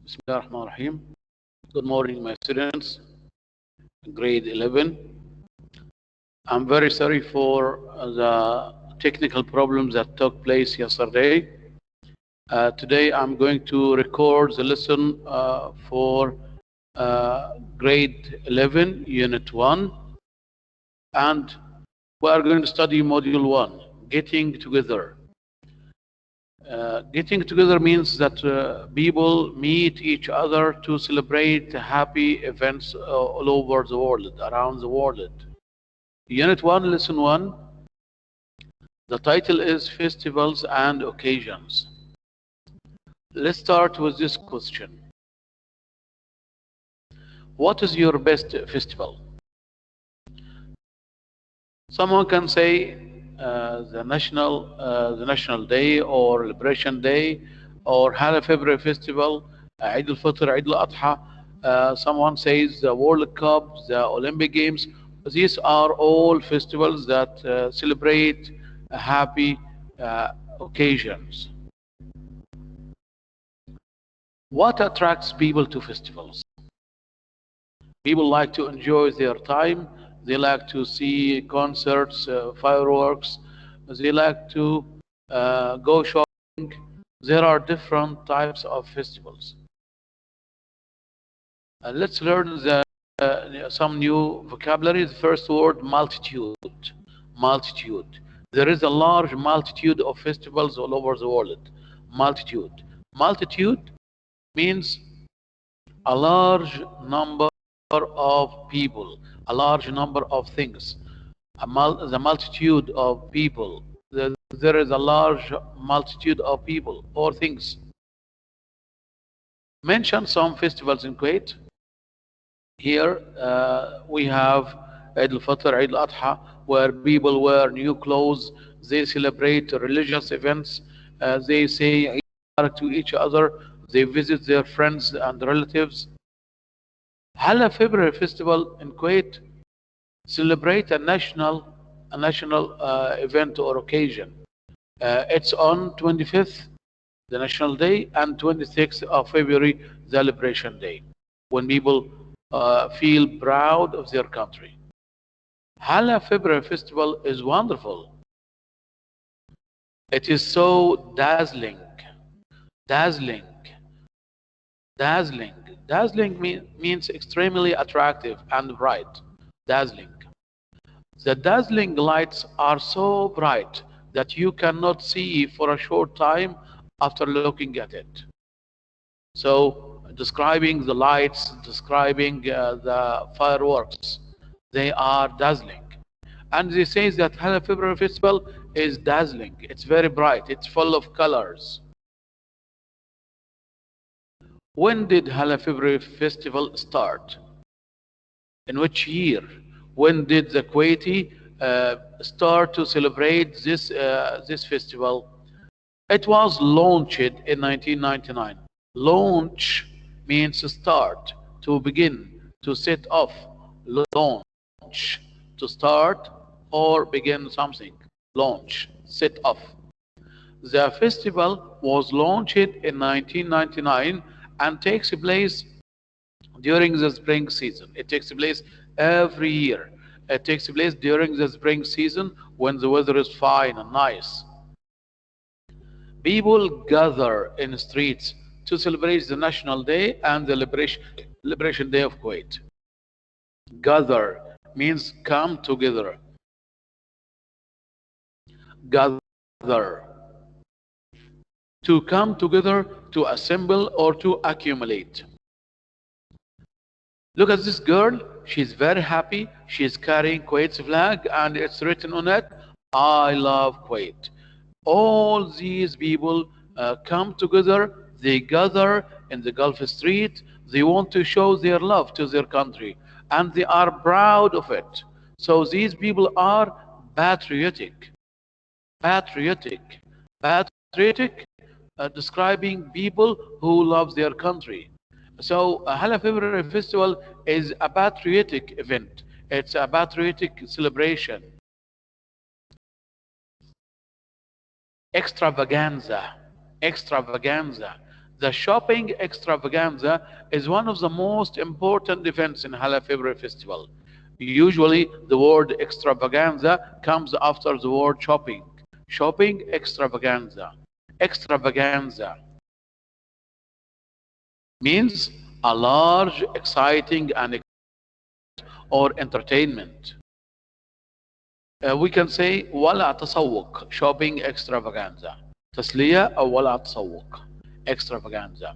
Bismillahirrahmanirrahim. Good morning, my students, grade 11. I'm very sorry for the technical problems that took place yesterday. Today I'm going to record the lesson for grade 11, Unit 1, and we are going to study Module 1, Getting Together. Getting together means that people meet each other to celebrate happy events all over the world, around the world. Unit 1, Lesson 1, the title is Festivals and Occasions. Let's start with this question. What is your best festival? Someone can say the National Day or Liberation Day or February Festival, Eid al-Fitr, Eid al-Adha. Someone says the World Cup, the Olympic Games. These are all festivals that celebrate happy occasions. What attracts people to festivals? People like to enjoy their time. They like to see concerts, fireworks. They like to go shopping. There are different types of festivals. Let's learn some new vocabulary. The first word, multitude. Multitude. There is a large multitude of festivals all over the world. Multitude. Multitude means a large number of people, a large number of things, the multitude of people. There is a large multitude of people or things. Mention some festivals in Kuwait. Here we have Eid al-Fitr, Eid al-Adha, where people wear new clothes, they celebrate religious events, they say Eid to each other, they visit their friends and relatives. February Festival in Kuwait celebrate a national event or occasion. It's on 25th, the National Day, and 26th of February, the Liberation Day, when people feel proud of their country. February Festival is wonderful. It is so dazzling. Dazzling. Dazzling. Dazzling means extremely attractive and bright. Dazzling. The dazzling lights are so bright that you cannot see for a short time after looking at it. So, describing the lights, describing the fireworks, they are dazzling. And they say that February Festival is dazzling. It's very bright. It's full of colors. When did February Festival start? In which year? When did the Kuwaiti start to celebrate this festival? It was launched in 1999. Launch means start, to begin, to set off. Launch, to start or begin something. Launch, set off. The festival was launched in 1999 and takes place during the spring season. It takes place every year. It takes place during the spring season when the weather is fine and nice. People gather in streets to celebrate the National Day and the Liberation Day of Kuwait. Gather means come together. Gather. To come together, to assemble, or to accumulate. Look at this girl. She's very happy. She's carrying Kuwait's flag, and it's written on it, I love Kuwait. All these people come together. They gather in the Gulf Street. They want to show their love to their country, and they are proud of it. So these people are patriotic. Patriotic. Patriotic. Describing people who love their country. So February Festival is a patriotic event. It's a patriotic celebration. Extravaganza. Extravaganza. The shopping extravaganza is one of the most important events in Hala February Festival. Usually, the word extravaganza comes after the word shopping. Shopping extravaganza. Extravaganza means a large, exciting, and or entertainment. We can say ولا تسوق, shopping extravaganza. تسلية أو ولا تسوق, extravaganza.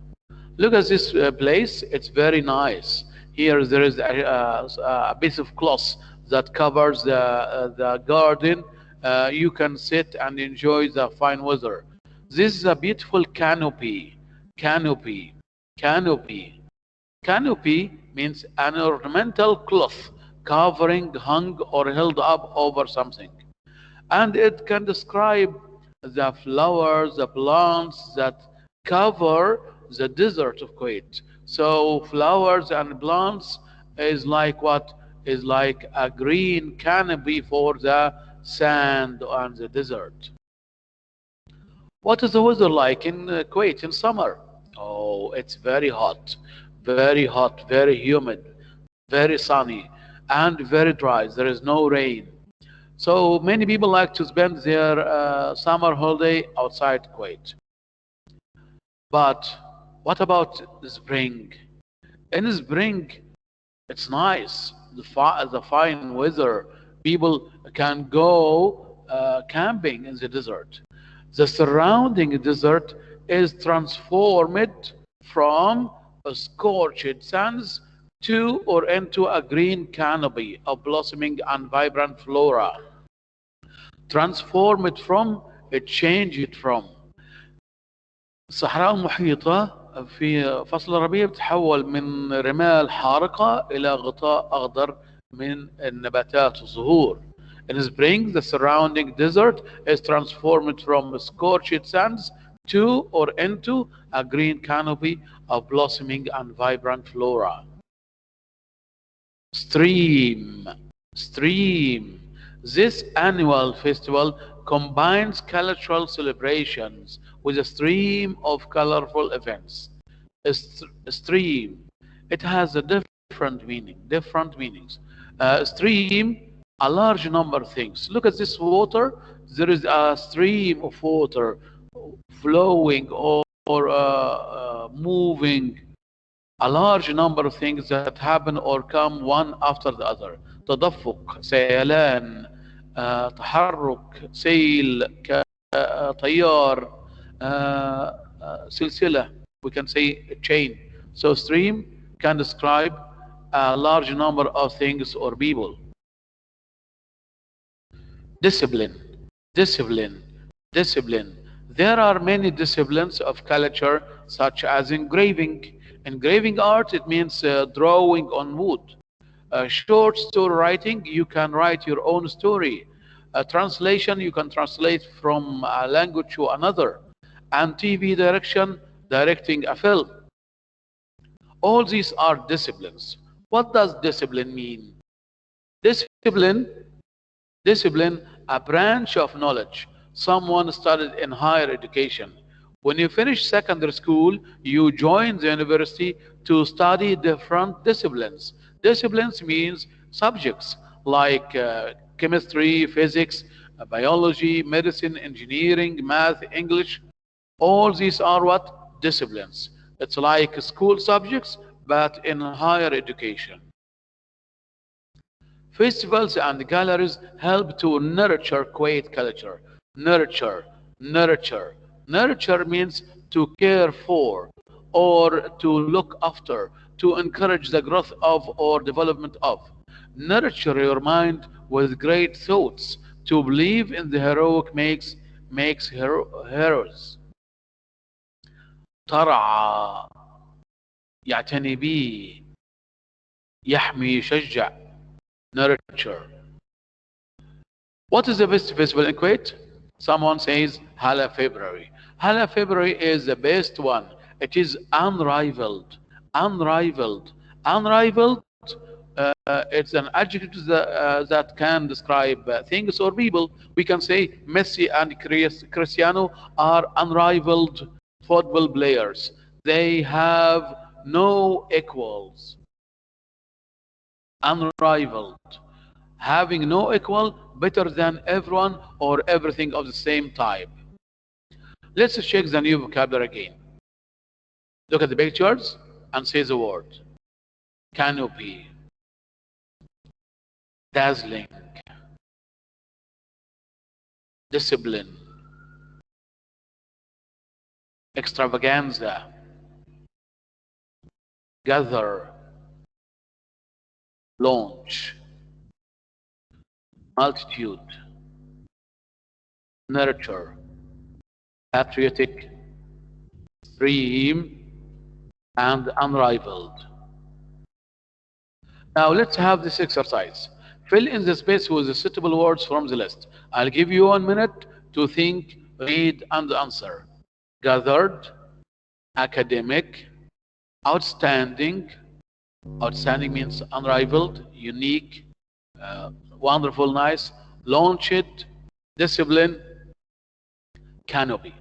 Look at this place, it's very nice. Here there is a piece of cloth that covers the garden. You can sit and enjoy the fine weather. This is a beautiful canopy. Canopy. Canopy. Canopy means an ornamental cloth covering, hung, or held up over something. And it can describe the flowers, the plants that cover the desert of Kuwait. So flowers and plants is like what? Is like a green canopy for the sand and the desert. What is the weather like in Kuwait in summer? Oh, it's very hot, very humid, very sunny, and very dry. There is no rain. So many people like to spend their summer holiday outside Kuwait. But what about spring? In spring, it's nice. The fine weather. People can go camping in the desert. The surrounding desert is transformed from a scorched sands to or into a green canopy of blossoming and vibrant flora. Transformed from, it changed from. الصحراء المحيطة في فصل الربيع بتتحول من رمال حارقة إلى غطاء أخضر من النباتات والزهور. In spring, the surrounding desert is transformed from scorched sands to or into a green canopy of blossoming and vibrant flora. Stream. Stream. This annual festival combines cultural celebrations with a stream of colorful events. A stream, it has a different meanings. Stream, a large number of things. Look at this water. There is a stream of water flowing or moving. A large number of things that happen or come one after the other. تدفق, سيلان, تحرك, سيل, طيار, سلسلة. We can say a chain. So stream can describe a large number of things or people. Discipline. Discipline. Discipline. There are many disciplines of culture such as engraving. Engraving art, it means drawing on wood. Short story writing, you can write your own story. Translation, you can translate from a language to another. And TV direction, directing a film. All these are disciplines. What does discipline mean? Discipline, a branch of knowledge. Someone studied in higher education. When you finish secondary school, you join the university to study different disciplines. Disciplines means subjects like chemistry, physics, biology, medicine, engineering, math, English. All these are what? Disciplines. It's like school subjects, but in higher education. Festivals and galleries help to nurture Kuwait culture. Nurture, nurture. Nurture means to care for or to look after, to encourage the growth of or development of. Nurture your mind with great thoughts. To believe in the heroic makes heroes. ترعى, يعتني به, يحمي, يشجع. Nurture. What is the best festival in Kuwait? Someone says Hala February. Hala February is the best one. It is unrivaled. Unrivaled. Unrivaled. It's an adjective that can describe things or people. We can say Messi and Cristiano are unrivaled football players. They have no equals, unrivaled. Having no equal, better than everyone or everything of the same type. Let's check the new vocabulary again. Look at the pictures and say the word. Canopy, dazzling, discipline, extravaganza, gather, launch, multitude, nurture, patriotic, extreme, and unrivaled. Now let's have this exercise. Fill in the space with the suitable words from the list. I'll give you 1 minute to think, read, and answer. Gathered, academic, outstanding. Outstanding means unrivaled, unique, wonderful, nice. Launched, discipline, canopy.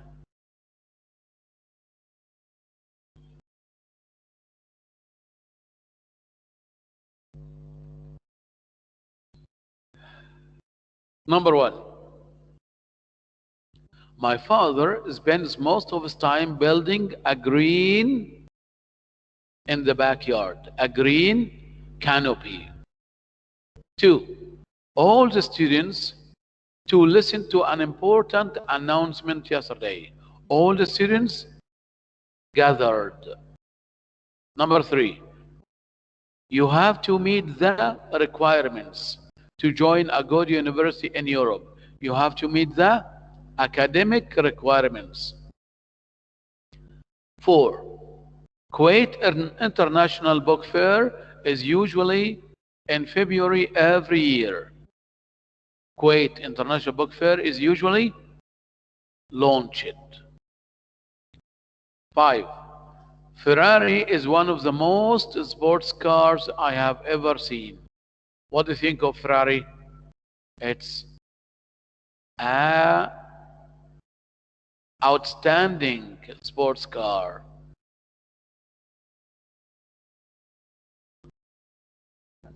Number 1. My father spends most of his time building a green in the backyard, a green canopy. 2. All the students to listen to an important announcement yesterday. All the students gathered. Number 3. You have to meet the requirements to join a good university in Europe. You have to meet the academic requirements. 4. Kuwait International Book Fair is usually in February every year. Kuwait International Book Fair is usually launched. 5. Ferrari is one of the most sports cars I have ever seen. What do you think of Ferrari? It's an outstanding sports car.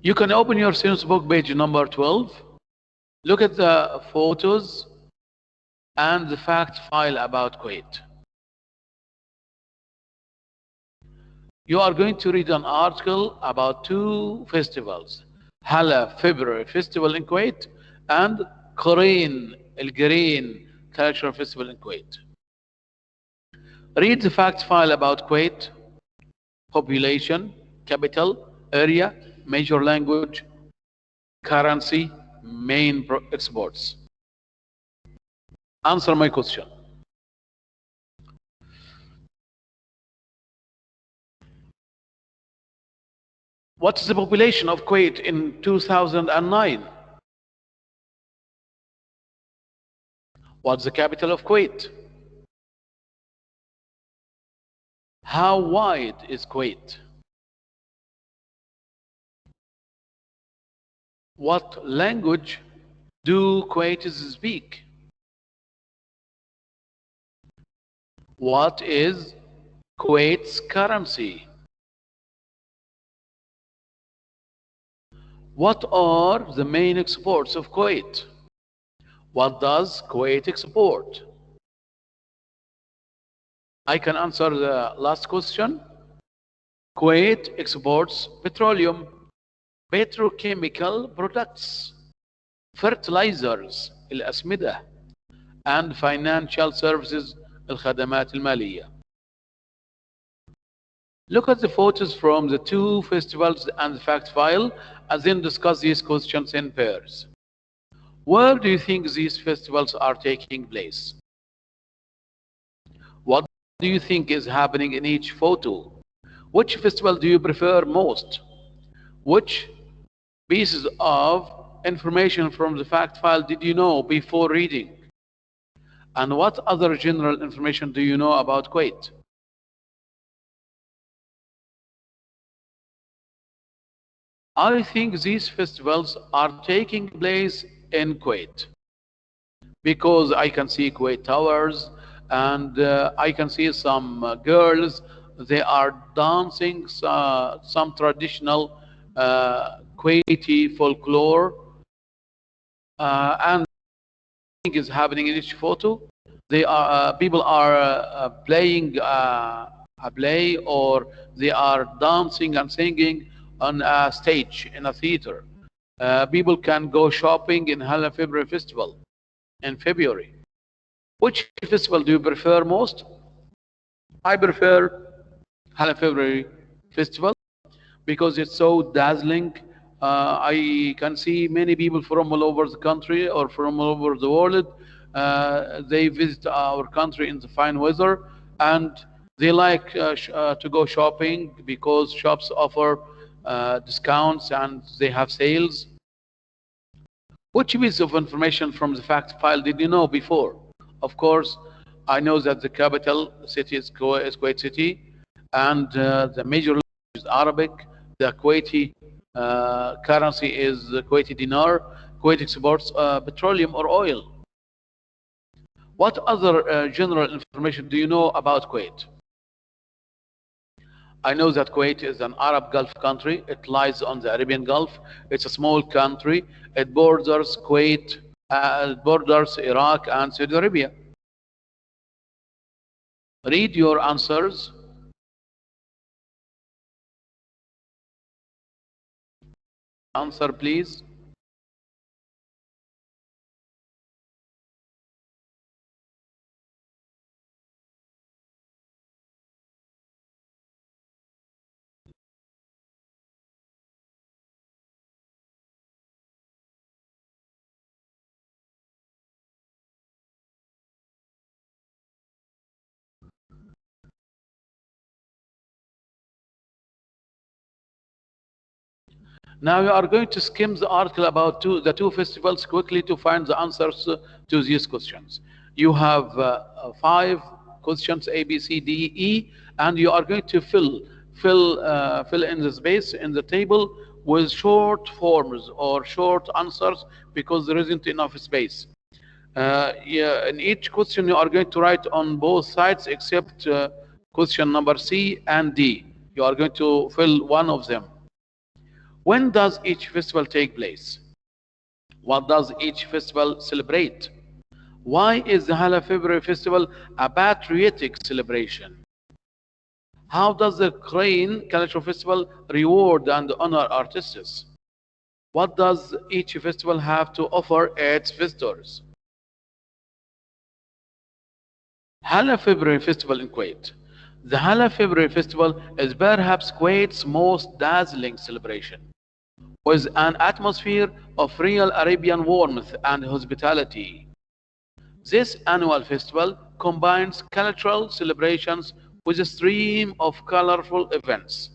You can open your student's book page number 12. Look at the photos and the fact file about Kuwait. You are going to read an article about 2 festivals. Hala February Festival in Kuwait and Qureen, El Green Cultural Festival in Kuwait. Read the fact file about Kuwait: population, capital, area, major language, currency, main exports. Answer my question. What is the population of Kuwait in 2009? What's the capital of Kuwait? How wide is Kuwait? What language do Kuwaitis speak? What is Kuwait's currency? What are the main exports of Kuwait? What does Kuwait export? I can answer the last question. Kuwait exports petroleum, petrochemical products, fertilizers, الأسمدة, and financial services, الخدمات المالية. Look at the photos from the 2 festivals and the fact file, and then discuss these questions in pairs. Where do you think these festivals are taking place? What do you think is happening in each photo? Which festival do you prefer most? Which pieces of information from the fact file did you know before reading? And what other general information do you know about Kuwait? I think these festivals are taking place in Kuwait because I can see Kuwait towers, and I can see some girls they are dancing some traditional Kuwaiti folklore, and is happening in each photo. They are people are playing a play, or they are dancing and singing on a stage in a theater. People can go shopping in Hala February Festival in February. Which festival do you prefer most? I prefer Hala February Festival because it's so dazzling. I can see many people from all over the country or from all over the world. They visit our country in the fine weather, and they like to go shopping because shops offer discounts and they have sales. Which piece of information from the fact file did you know before? Of course, I know that the capital city is Kuwait City, and the major language is Arabic. The Kuwaiti currency is the Kuwaiti dinar. Kuwait exports petroleum or oil. What other general information do you know about Kuwait? I know that Kuwait is an Arab Gulf country. It lies on the Arabian Gulf. It's a small country. It borders Kuwait, borders Iraq and Saudi Arabia. Read your answers. Answer, please. Now you are going to skim the article about the two festivals quickly to find the answers to these questions. You have 5 questions, A, B, C, D, E, and you are going to fill in the space in the table with short forms or short answers because there isn't enough space. Yeah, in each question you are going to write on both sides except question number C and D. You are going to fill one of them. When does each festival take place? What does each festival celebrate? Why is the Hala February Festival a patriotic celebration? How does the Crane Cultural Festival reward and honor artists? What does each festival have to offer its visitors? Hala February Festival in Kuwait. The Hala February Festival is perhaps Kuwait's most dazzling celebration, with an atmosphere of real Arabian warmth and hospitality. This annual festival combines cultural celebrations with a stream of colorful events.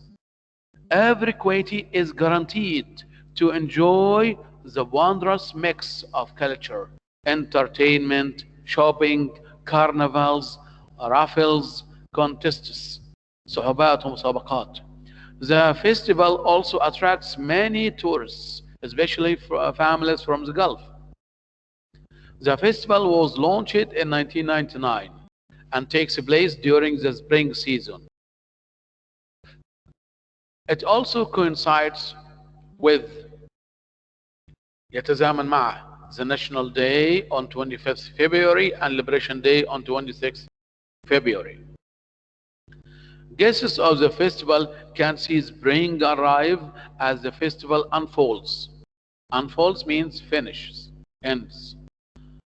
Every Kuwaiti is guaranteed to enjoy the wondrous mix of culture, entertainment, shopping, carnivals, raffles, contests, صعوبات ومسابقات. The festival also attracts many tourists, especially families from the Gulf. The festival was launched in 1999 and takes place during the spring season. It also coincides with يتزامن مع the National Day on 25th February and Liberation Day on 26th February. Guests of the festival can see spring arrive as the festival unfolds. Unfolds means finishes, ends.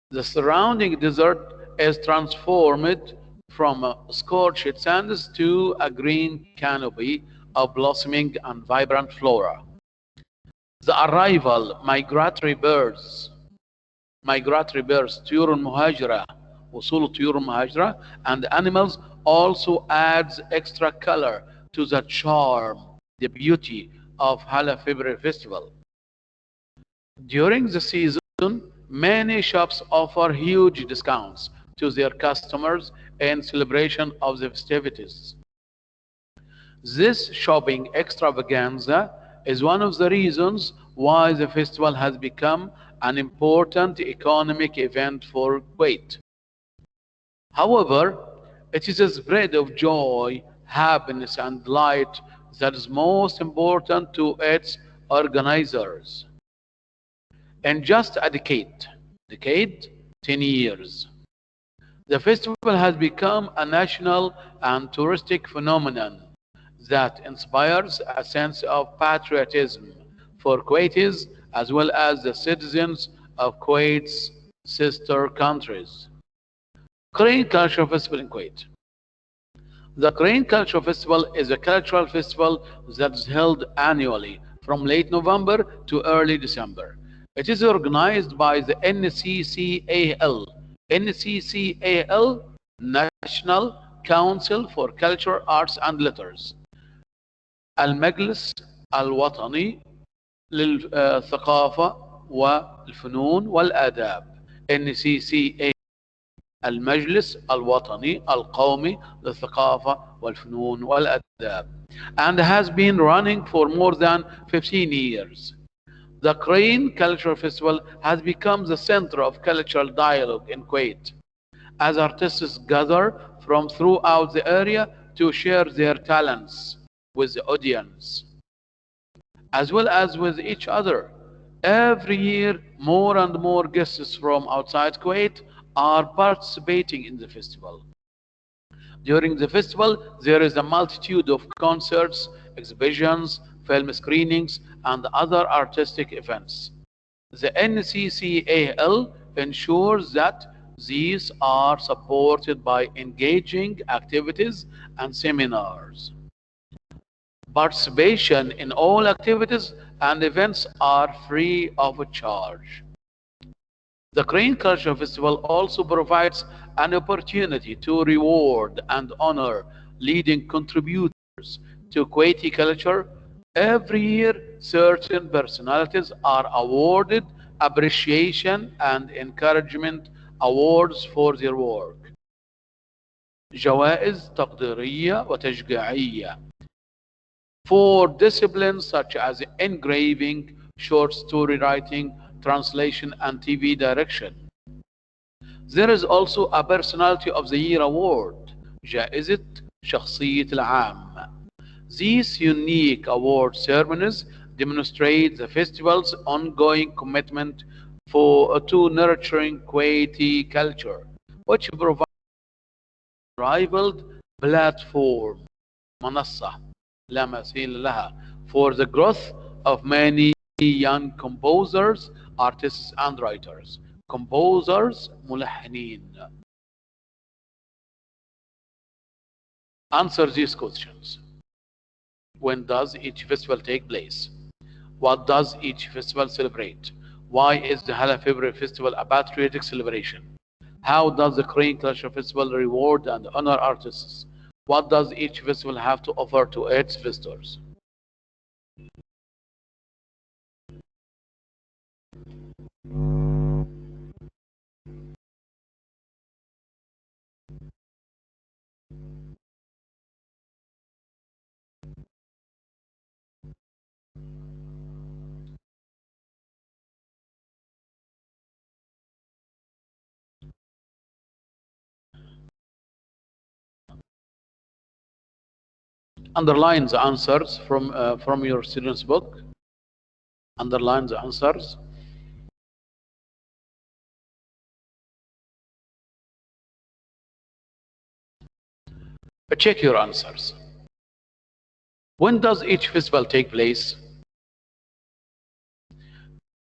The surrounding desert is transformed from scorched sands to a green canopy of blossoming and vibrant flora. The arrival migratory birds, طيور المهاجرة, وصول الطيور المهاجرة, and animals also adds extra color to the charm, the beauty of Hala February Festival. During the season, many shops offer huge discounts to their customers in celebration of the festivities. This shopping extravaganza is one of the reasons why the festival has become an important economic event for Kuwait. However, it is a spread of joy, happiness and light that is most important to its organizers. In just a decade, 10 years, the festival has become a national and touristic phenomenon that inspires a sense of patriotism for Kuwaitis as well as the citizens of Kuwait's sister countries. Korean Cultural Festival in Kuwait. The Korean Cultural Festival is a cultural festival that is held annually from late November to early December. It is organized by the NCCAL. NCCAL, National Council for Culture, Arts and Letters. المجلس الوطني للثقافة والفنون والآداب. NCCAL، المجلس الوطني القومي للثقافة والفنون والآداب, and has been running for more than 15 years. The Korean Cultural Festival has become the center of cultural dialogue in Kuwait, as artists gather from throughout the area to share their talents with the audience, as well as with each other. Every year, more and more guests from outside Kuwait are participating in the festival. During the festival, there is a multitude of concerts, exhibitions, film screenings, and other artistic events. The NCCAL ensures that these are supported by engaging activities and seminars. Participation in all activities and events are free of charge. The Korean Cultural Festival also provides an opportunity to reward and honor leading contributors to Kuwaiti culture. Every year, certain personalities are awarded appreciation and encouragement awards for their work. جوائز تقديرية وتشجيعية for disciplines such as engraving, short story writing, translation, and TV direction. There is also a Personality of the Year award, جائزة شخصية العام. These unique award ceremonies demonstrate the festival's ongoing commitment to nurturing Kuwaiti culture, which provides a rivaled platform, منصة لا مثيل لها, for the growth of many young composers, artists and writers. Composers, ملحنين. Answer these questions. When does each festival take place? What does each festival celebrate? Why is the Hala February Festival a patriotic celebration? How does the Korean Cultural Festival reward and honor artists? What does each festival have to offer to its visitors? Underline the answers from your student's book. Underline the answers. Check your answers. When does each festival take place?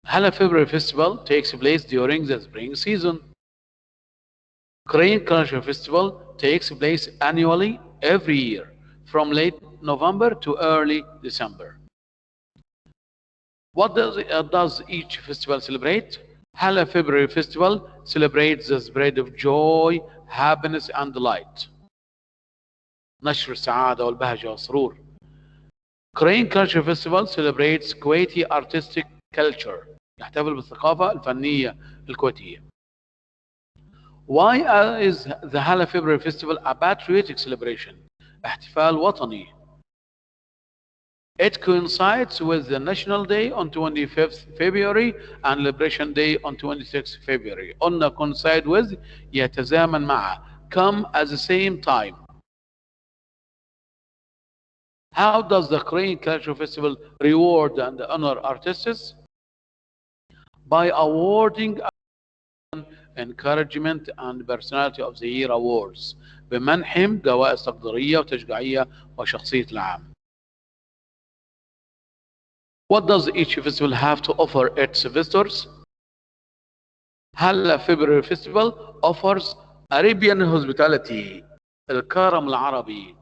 Hala February Festival takes place during the spring season. Korean Cultural Festival takes place annually every year from late November to early December. What does each festival celebrate? Hala February Festival celebrates the spread of joy, happiness and delight. نشر السعادة والبهجة والسرور. Korean Culture Festival celebrates Kuwaiti artistic culture. يحتفل بالثقافة الفنية الكويتية. Why is the Hala February Festival a patriotic celebration? احتفال وطني. It coincides with the National Day on 25th February and Liberation Day on 26th February. قلنا coincide with يتزامن مع, come at the same time. How does the Korean Cultural Festival reward and honor artists? By awarding encouragement and personality of the year awards. بمنحهم جوائز تقديرية وتشجيعية وشخصية العام. What does each festival have to offer its visitors? هلا February Festival offers Arabian hospitality, الكرم العربي,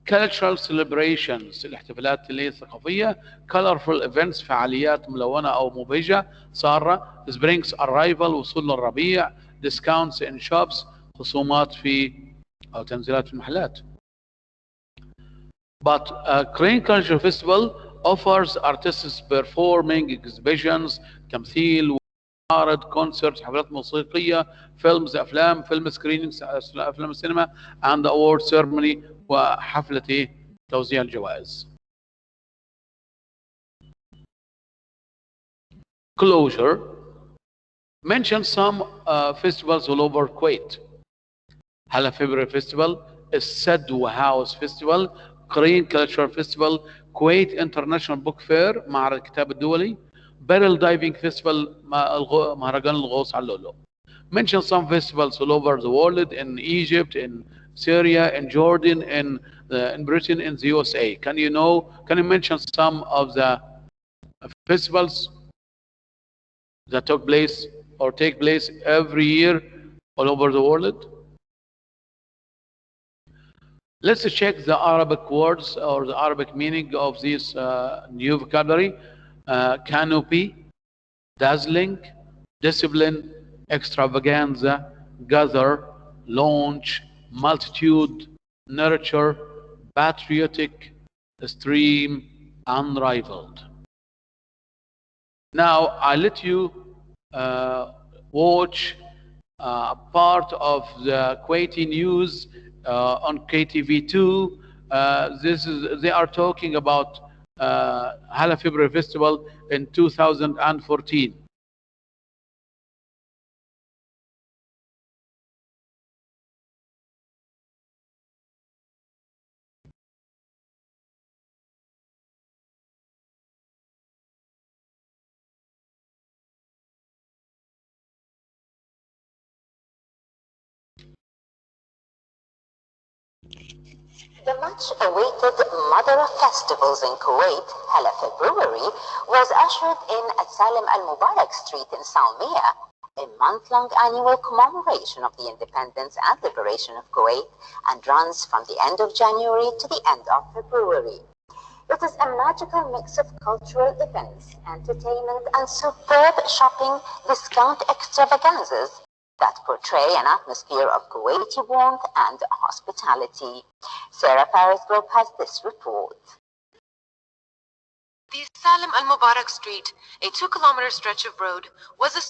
cultural celebrations, الاحتفالات الثقافية, colorful events, فعاليات ملونة أو مبهجة سارة, springs arrival, وصول الربيع, discounts in shops, خصومات في أو تنزيلات في المحلات. But a Korean Cultural Festival offers artists performing exhibitions, تمثيل, معارض, concerts, حفلات موسيقية, films, أفلام, film screenings, أفلام السينما, and award ceremony, وحفلة توزيع الجوائز. Closure. Mention some festivals all over Kuwait. هلا February Festival, السد House Festival, Korean Cultural Festival, Kuwait International Book Fair, معرض الكتاب الدولي, Barrel Diving Festival, مهرجان الغوص على اللؤلؤ. Mention some festivals all over the world, in Egypt, in Syria, in Jordan, in Britain, in the USA. Can you mention some of the festivals that took place or take place every year all over the world? Let's check the Arabic words or the Arabic meaning of this new vocabulary. Canopy, dazzling, discipline, extravaganza, gather, launch, multitude, nurture, patriotic, stream, unrivaled. Now I let you watch part of the Kuwaiti news on KTV2. They are talking about Hala February Festival in 2014. The much-awaited Mother of Festivals in Kuwait, Hala February, was ushered in at Salim al-Mubarak Street in Salmiya, a month-long annual commemoration of the independence and liberation of Kuwait, and runs from the end of January to the end of February. It is a magical mix of cultural events, entertainment, and superb shopping discount extravaganzas that portray an atmosphere of Kuwaiti warmth and hospitality. Sarah Paris Group has this report. The Salim al-Mubarak Street, a 2-kilometer stretch of road, was a